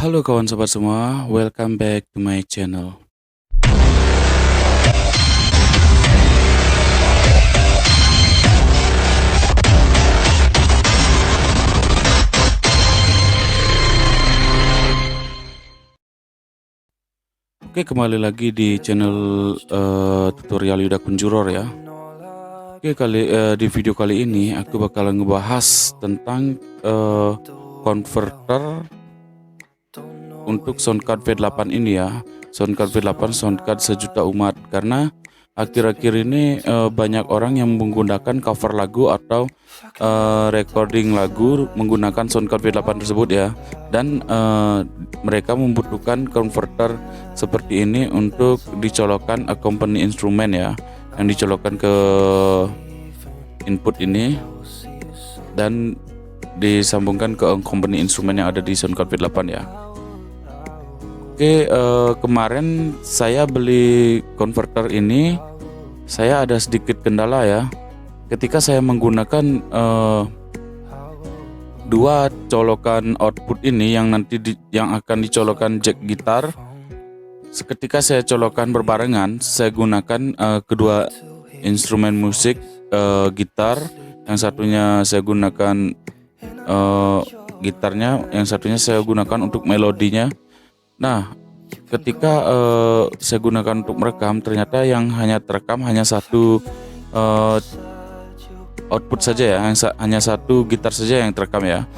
Halo kawan sobat semua, welcome back to my channel. Oke, kembali lagi di channel tutorial Yuda Kunjuror ya. Oke, di video kali ini aku bakalan ngebahas tentang converter untuk soundcard V8 ini ya. Soundcard V8, soundcard sejuta umat, karena akhir-akhir ini banyak orang yang menggunakan cover lagu atau recording lagu menggunakan soundcard V8 tersebut ya. Dan mereka membutuhkan converter seperti ini untuk dicolokkan accompany instrumen ya, yang dicolokkan ke input ini dan disambungkan ke accompany instrumen yang ada di soundcard V8 ya. Oke, kemarin saya beli converter ini, saya ada sedikit kendala ya. Ketika saya menggunakan dua colokan output ini yang yang akan dicolokkan jack gitar, seketika saya colokkan berbarengan, saya gunakan kedua instrumen musik, gitar, yang satunya saya gunakan gitarnya, yang satunya saya gunakan untuk melodinya. Nah, ketika saya gunakan untuk merekam, ternyata yang hanya terekam hanya satu output saja ya, hanya satu gitar saja yang terekam ya.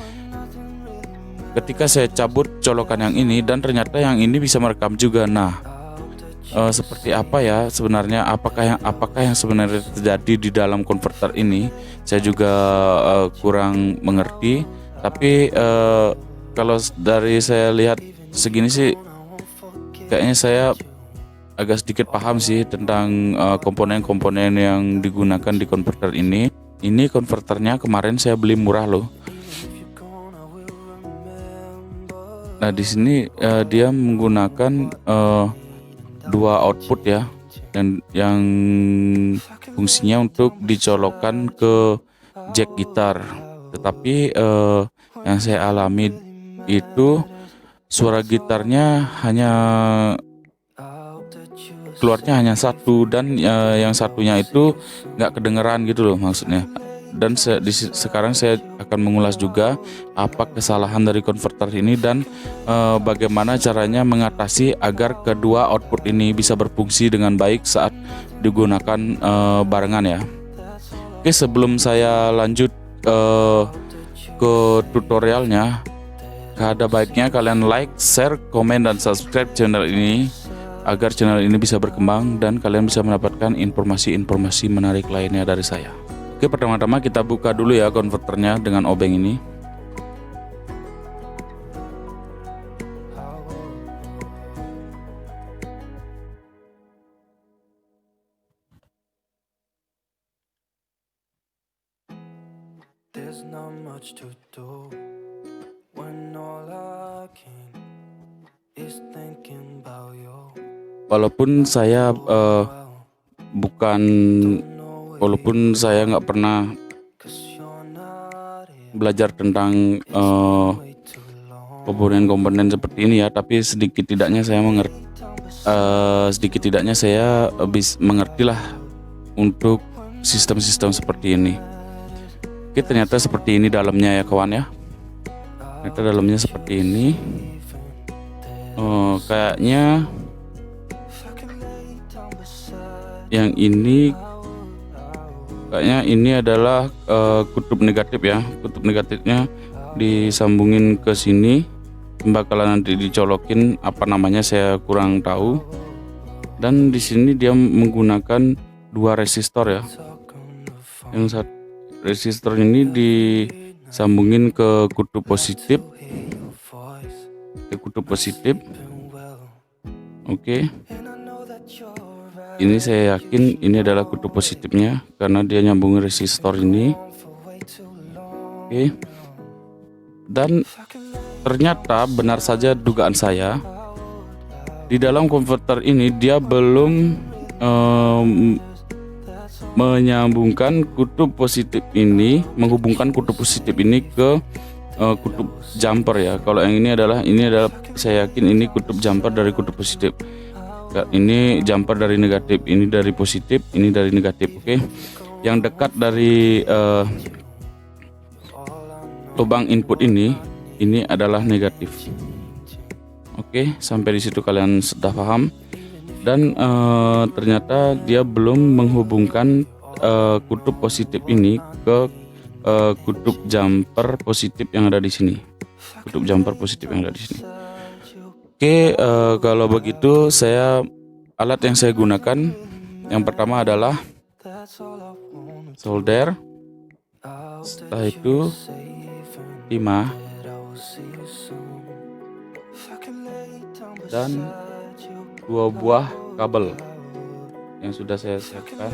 Ketika saya cabut colokan yang ini, dan ternyata yang ini bisa merekam juga. Nah, seperti apa ya sebenarnya, apakah yang sebenarnya terjadi di dalam converter ini, saya juga kurang mengerti. Tapi kalau dari saya lihat segini sih, kayaknya saya agak sedikit paham sih tentang komponen-komponen yang digunakan di converter ini. Ini konverternya kemarin saya beli murah loh. Nah, di sini dia menggunakan dua output ya, dan yang fungsinya untuk dicolokkan ke jack gitar. Tetapi yang saya alami itu suara gitarnya keluarnya hanya satu, dan yang satunya itu nggak kedengeran gitu loh maksudnya. Dan sekarang saya akan mengulas juga apa kesalahan dari konverter ini dan bagaimana caranya mengatasi agar kedua output ini bisa berfungsi dengan baik saat digunakan barengan ya. Oke, sebelum saya lanjut ke tutorialnya, ada baiknya kalian like, share, komen, dan subscribe channel ini agar channel ini bisa berkembang dan kalian bisa mendapatkan informasi-informasi menarik lainnya dari saya. Oke, pertama-tama kita buka dulu ya konverternya dengan obeng ini. Walaupun saya nggak pernah belajar tentang komponen-komponen seperti ini ya, tapi sedikit tidaknya saya mengertilah untuk sistem-sistem seperti ini. Oke, ternyata seperti ini dalamnya ya kawan ya. Ternyata dalamnya seperti ini. Kayaknya yang ini adalah kutub negatif ya. Kutub negatifnya disambungin ke sini, bakalan nanti dicolokin, apa namanya saya kurang tahu. Dan di sini dia menggunakan dua resistor ya. Yang satu resistor ini disambungin ke kutub positif. Oke. Ini saya yakin ini adalah kutub positifnya karena dia nyambungin resistor ini. Oke. Dan ternyata benar saja dugaan saya, di dalam konverter ini dia belum menghubungkan kutub positif ini ke kutub jumper ya. Kalau yang ini adalah saya yakin ini kutub jumper dari kutub positif. Ini jumper dari negatif, ini dari positif, ini dari negatif. Oke. Yang dekat dari lubang input ini adalah negatif. Oke, sampai di situ kalian sudah paham. Dan ternyata dia belum menghubungkan kutub positif ini ke kutub jumper positif yang ada di sini. Kutub jumper positif yang ada di sini. Oke, kalau begitu alat yang saya gunakan yang pertama adalah solder. Setelah itu timah dan 2 buah kabel yang sudah saya siapkan.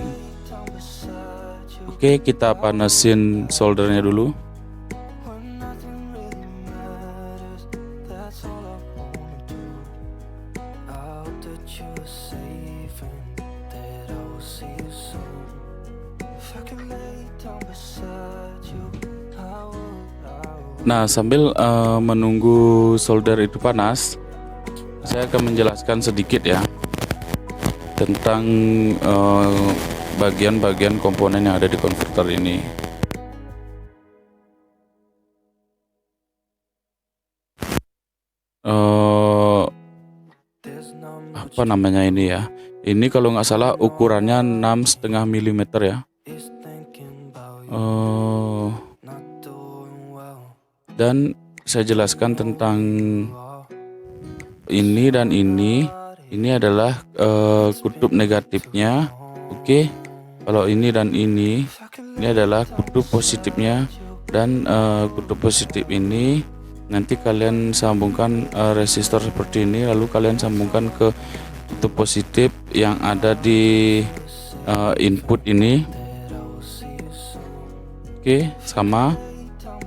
Oke, kita panasin soldernya dulu. Nah, sambil menunggu solder itu panas, saya akan menjelaskan sedikit ya tentang bagian-bagian komponen yang ada di konverter ini. Apa namanya ini ya? Ini kalau nggak salah ukurannya 6,5 mm ya. Dan saya jelaskan tentang ini dan ini. Ini adalah kutub negatifnya. Oke. Kalau ini dan ini adalah kutub positifnya. Dan kutub positif ini nanti kalian sambungkan resistor seperti ini, lalu kalian sambungkan ke kutub positif yang ada di input ini. Oke, sama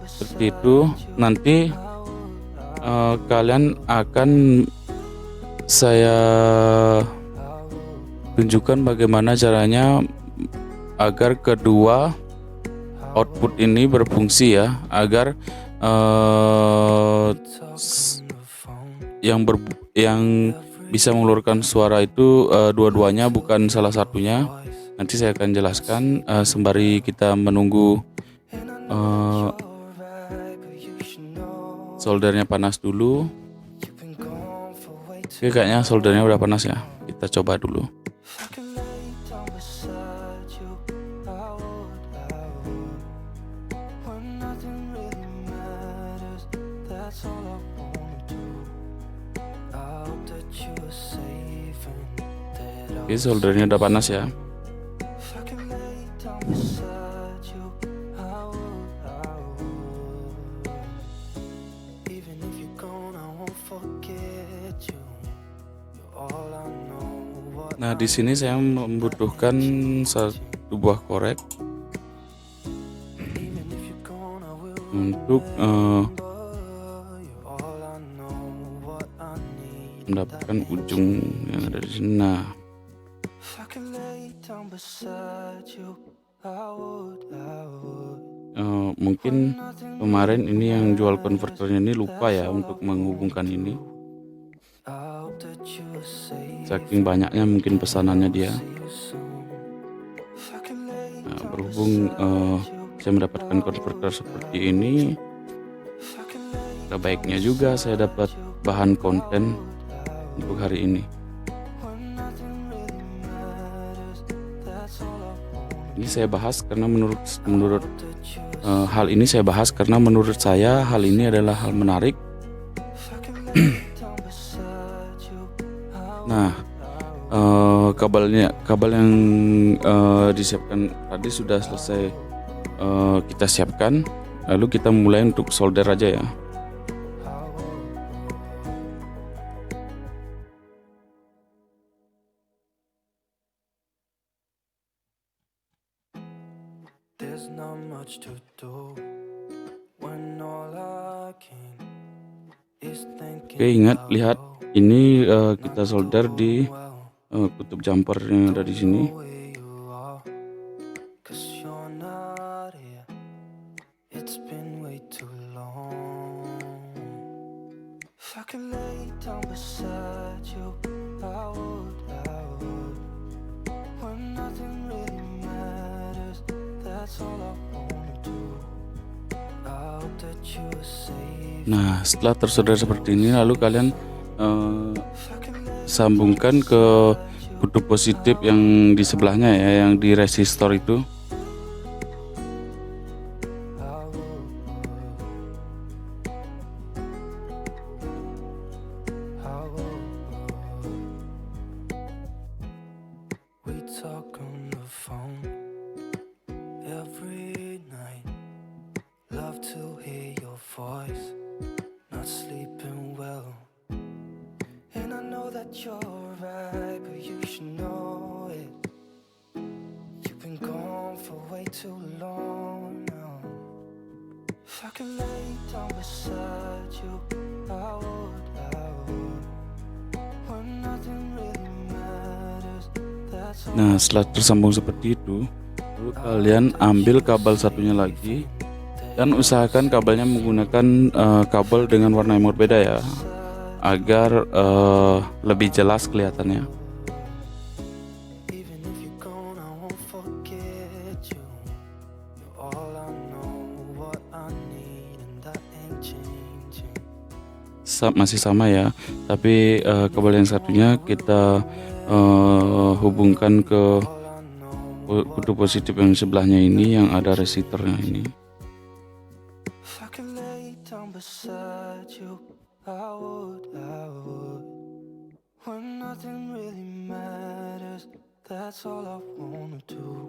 seperti itu. Nanti kalian akan saya tunjukkan bagaimana caranya agar kedua output ini berfungsi ya, agar yang bisa mengeluarkan suara itu dua-duanya, bukan salah satunya. Nanti saya akan jelaskan sembari kita menunggu soldernya panas dulu. Oke, kayaknya soldernya udah panas ya. Kita coba dulu. Oke, soldernya udah panas ya. Nah, di sini saya membutuhkan 1 buah korek untuk mendapatkan ujung yang ada di sini. Nah, mungkin kemarin ini yang jual konverternya ini lupa ya untuk menghubungkan ini. Saking banyaknya mungkin pesanannya dia. Nah, berhubung saya mendapatkan konverter seperti ini, baiknya juga saya dapat bahan konten untuk hari ini. Ini saya bahas karena menurut hal ini saya bahas karena menurut saya hal ini adalah hal menarik. Nah, kabel yang disiapkan tadi sudah selesai kita siapkan. Lalu kita mulai untuk solder aja ya. Oke, lihat ini kita solder di kutub jumper yang ada di sini. I could lay down beside you, I would. When nothing really matters, that's all I wanna do. I hope that you are safe. Nah, setelah tersaudara seperti ini, lalu kalian sambungkan ke kutub positif yang di sebelahnya ya, yang di resistor itu. We talk on the phone every night. Love to hear your voice. Not sleeping well. And I know that you're right, but you should know it. You've been gone for way too long now. If I could lay down beside you, I would. When nothing really matters, that's all. Nah, setelah tersambung seperti itu, lalu kalian ambil kabel satunya lagi dan usahakan kabelnya menggunakan kabel dengan warna yang berbeda ya, agar lebih jelas kelihatannya. Even if you're gone, I won't forget you. You're all I know, what I need, and that ain't changing. Masih sama ya, tapi kabel yang satunya kita hubungkan ke kutub positif yang sebelahnya ini, yang ada resistornya ini. If I could lay down beside you, I would. When nothing really matters, that's all I wanna do.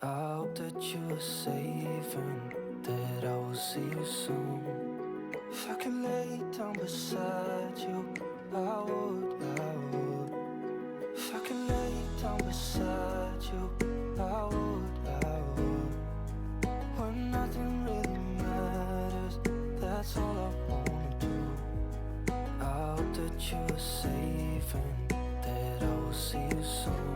I hope that you are safe and that I will see you soon. If I could lay down beside you, I would. If I could lay down beside you, I would. When nothing really matters, that's all I wanna do. I hope that you are safe and that I will see you soon.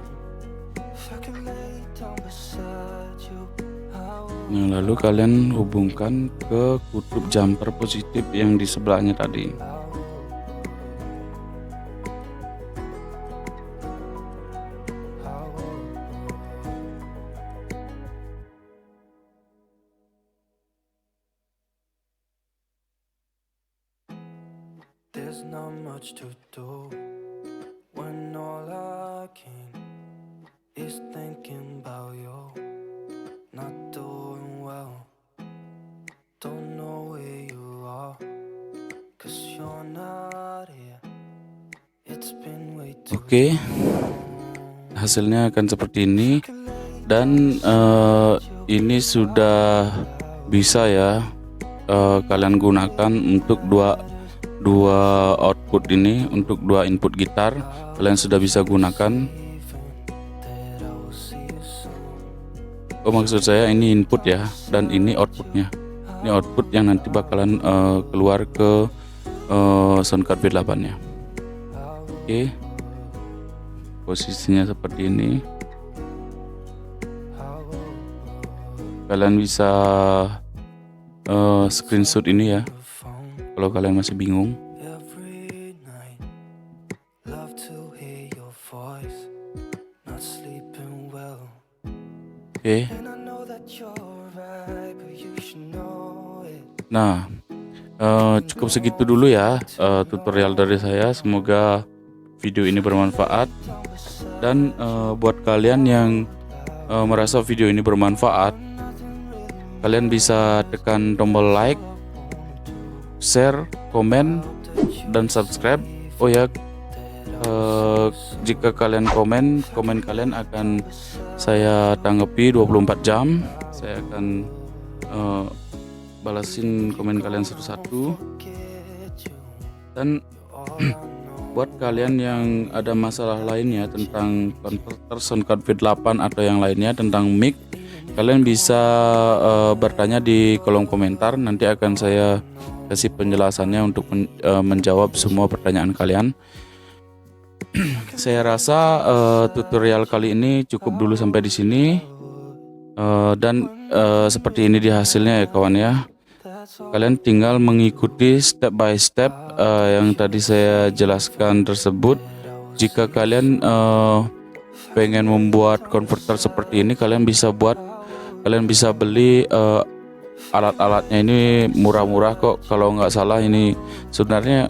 If I could lay down beside you, I would. Nah, lalu kalian hubungkan ke kutub jumper positif yang di sebelahnya tadi. There's not much to do when all I can is thinking about you. Not doing well, don't know where you are, 'cause you're not here. It's been way too Oke, hasilnya akan seperti ini, dan ini sudah bisa ya kalian gunakan untuk dua output ini, untuk dua input gitar kalian sudah bisa gunakan. Oh, maksud saya ini input ya, dan ini outputnya. Ini output yang nanti bakalan keluar ke soundcard V8 nya. Oke, posisinya seperti ini. Kalian bisa screenshot ini ya, kalau kalian masih bingung. every night. Love to hear your voice. Not sleeping well. Oke. And I know that you're right, but you should know it. Nah, cukup segitu dulu ya tutorial dari saya. Semoga video ini bermanfaat, dan buat kalian yang merasa video ini bermanfaat, kalian bisa tekan tombol like, share, komen, dan subscribe. Oh ya, jika kalian komen kalian akan saya tanggapi 24 jam. Saya akan balasin komen kalian satu-satu. Dan buat kalian yang ada masalah lainnya tentang konverter soundcard V8 atau yang lainnya tentang mic, kalian bisa bertanya di kolom komentar. Nanti akan saya kasih penjelasannya untuk menjawab semua pertanyaan kalian. Saya rasa tutorial kali ini cukup dulu sampai di sini. Dan seperti ini dia hasilnya ya kawan ya. Kalian tinggal mengikuti step by step yang tadi saya jelaskan tersebut. Jika kalian pengen membuat konverter seperti ini, kalian bisa beli alat-alatnya. Ini murah-murah kok. Kalau nggak salah ini sebenarnya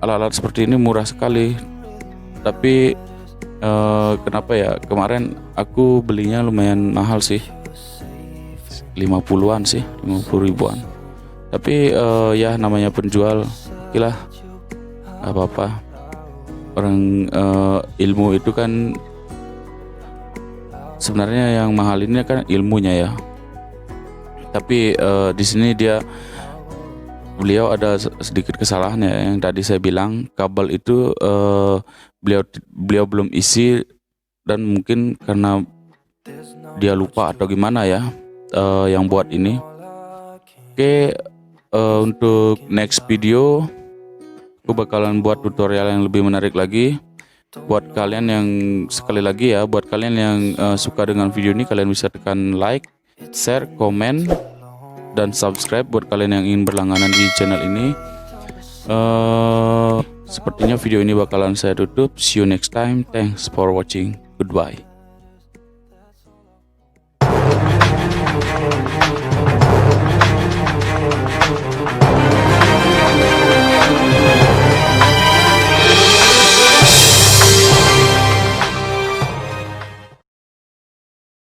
alat-alat seperti ini murah sekali. Tapi kenapa ya, kemarin aku belinya lumayan mahal sih, 50-an sih, 50 ribuan. Tapi ya namanya penjual, okelah, gak apa-apa. Orang ilmu itu kan sebenarnya yang mahal ini kan ilmunya ya. Tapi di sini beliau ada sedikit kesalahan ya, yang tadi saya bilang kabel itu beliau belum isi, dan mungkin karena dia lupa atau gimana ya yang buat ini. Oke, untuk next video aku bakalan buat tutorial yang lebih menarik lagi. Buat kalian yang buat kalian yang suka dengan video ini, kalian bisa tekan like, share, komen, dan subscribe buat kalian yang ingin berlangganan di channel ini. Sepertinya video ini bakalan saya tutup. See you next time. Thanks for watching. Goodbye.